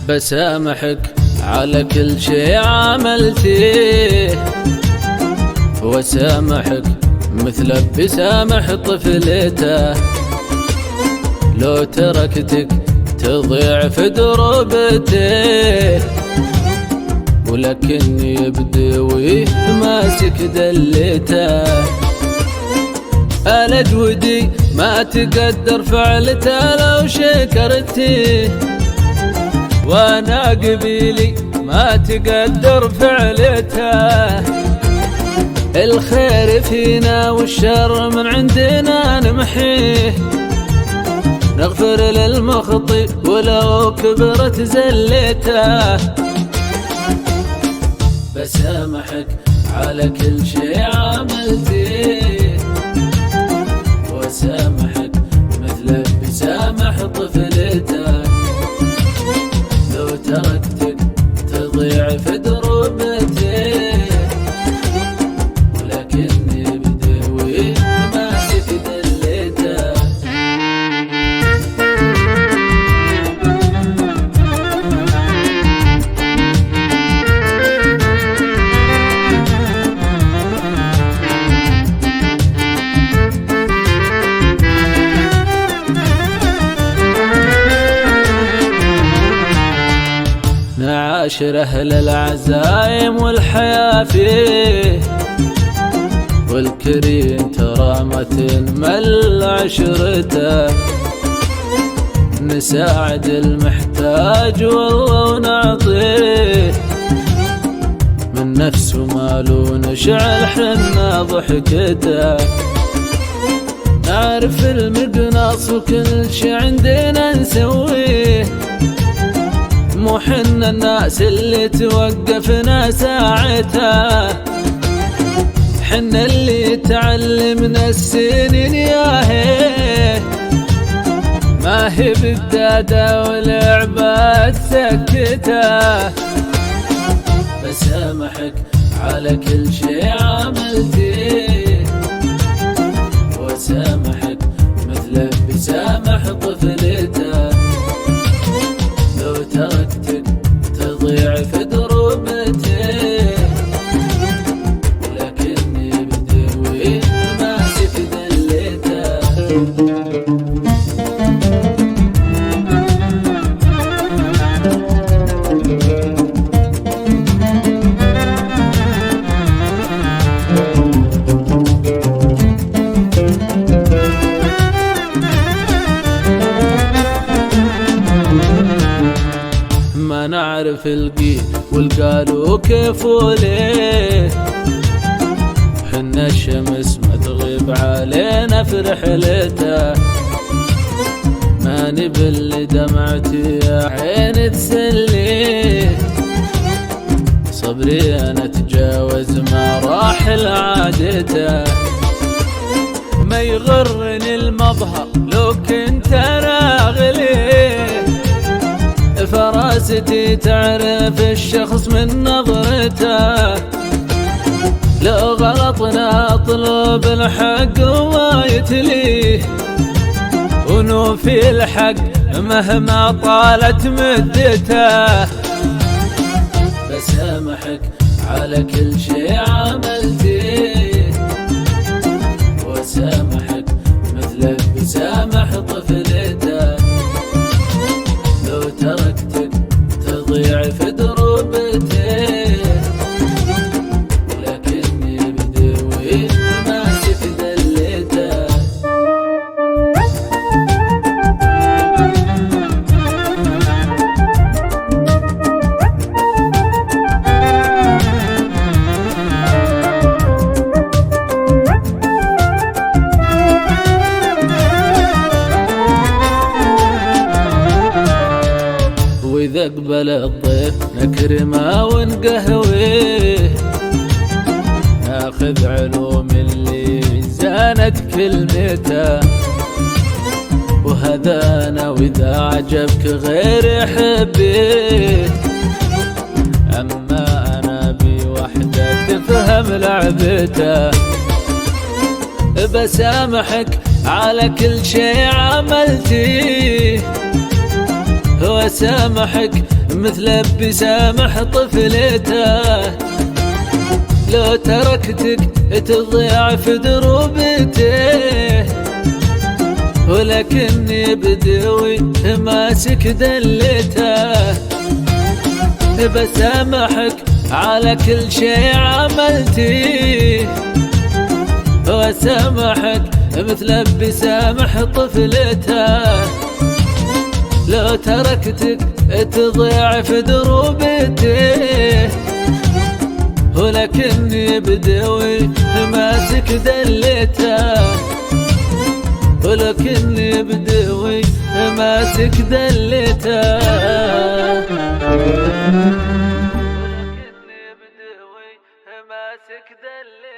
بسامحك على كل شي عملتيه، وسامحك مثل بسامح طفلته. لو تركتك تضيع في دروبته، ولكني بدوي ماسك دلته. الأجودي ما تقدر فعلته لو شكرتيه، وانا قبيلي ما تقدر فعلته. الخير فينا والشر من عندنا نمحيه، نغفر للمخطئ ولو كبرت زلته. بسامحك على كل شي عملتيه، وسامحك مثل بسامح طفلته. لو تركتك تضيع في دروبته، ولكني بدوي ماسك دلته. نعاشر أهل العزايم والحياة فيه، والكريم ترى ما تنمل عشرته. نساعد المحتاج والله ونعطيه، من نفس وماله نشعل حنا ضحكته. نعرف المقناص وكل شي عندنا نسويه، مو حنا الناس اللي توقفنا ساعتها. حنا اللي تعلمنا السنين ياهي، ما هي بدادة ولعبات سكتة. بسامحك على كل شي عملتيه، وسامحك مثل بسامح طفلته. لو تركتك تضيع في دروبته، ولكني بدوي ماسك دلته. ما نعرف القيل والقالوا كيف وليه، حنا الشمس ما تغيب علينا في رحلته. ما نبل دمعتي يا عين تسلي، صبري انا اتجاوز مراحل عادته. ما يغرني المظهر لو كنت انا اغليه، فراستي تعرف الشخص من نظرته. لو غلطنا اطلب الحق وما يتليه، ونوفي الحق مهما طالت مدته. بسامحك على كل شي عملتيه، وسامحك مثل بسامح طفلته. لو تركتك تضيع في دروبته، ولكني بدوي ماسك دلته. وإذا أقبل الضيف نكرمه ونقهويه، ناخذ علوم اللي زانت كلمته. وهذا أنا وإذا عجبك غير يحبيه، أما أنا بوحدة تفهم لعبته. بسامحك على كل شي عملتيه، وسامحك مثل بسامح طفلته، لو تركتك تضيع في دروبته، ولكني بدوي ماسك دلته. بسامحك على كل شي عملتيه، وسامحك مثل بسامح طفلته، لو تركتك تضيع في دروبته، ولكني بدوي ماسك دلته، ولكني بدوي ماسك دلته، ولكني بدوي ماسك دلته.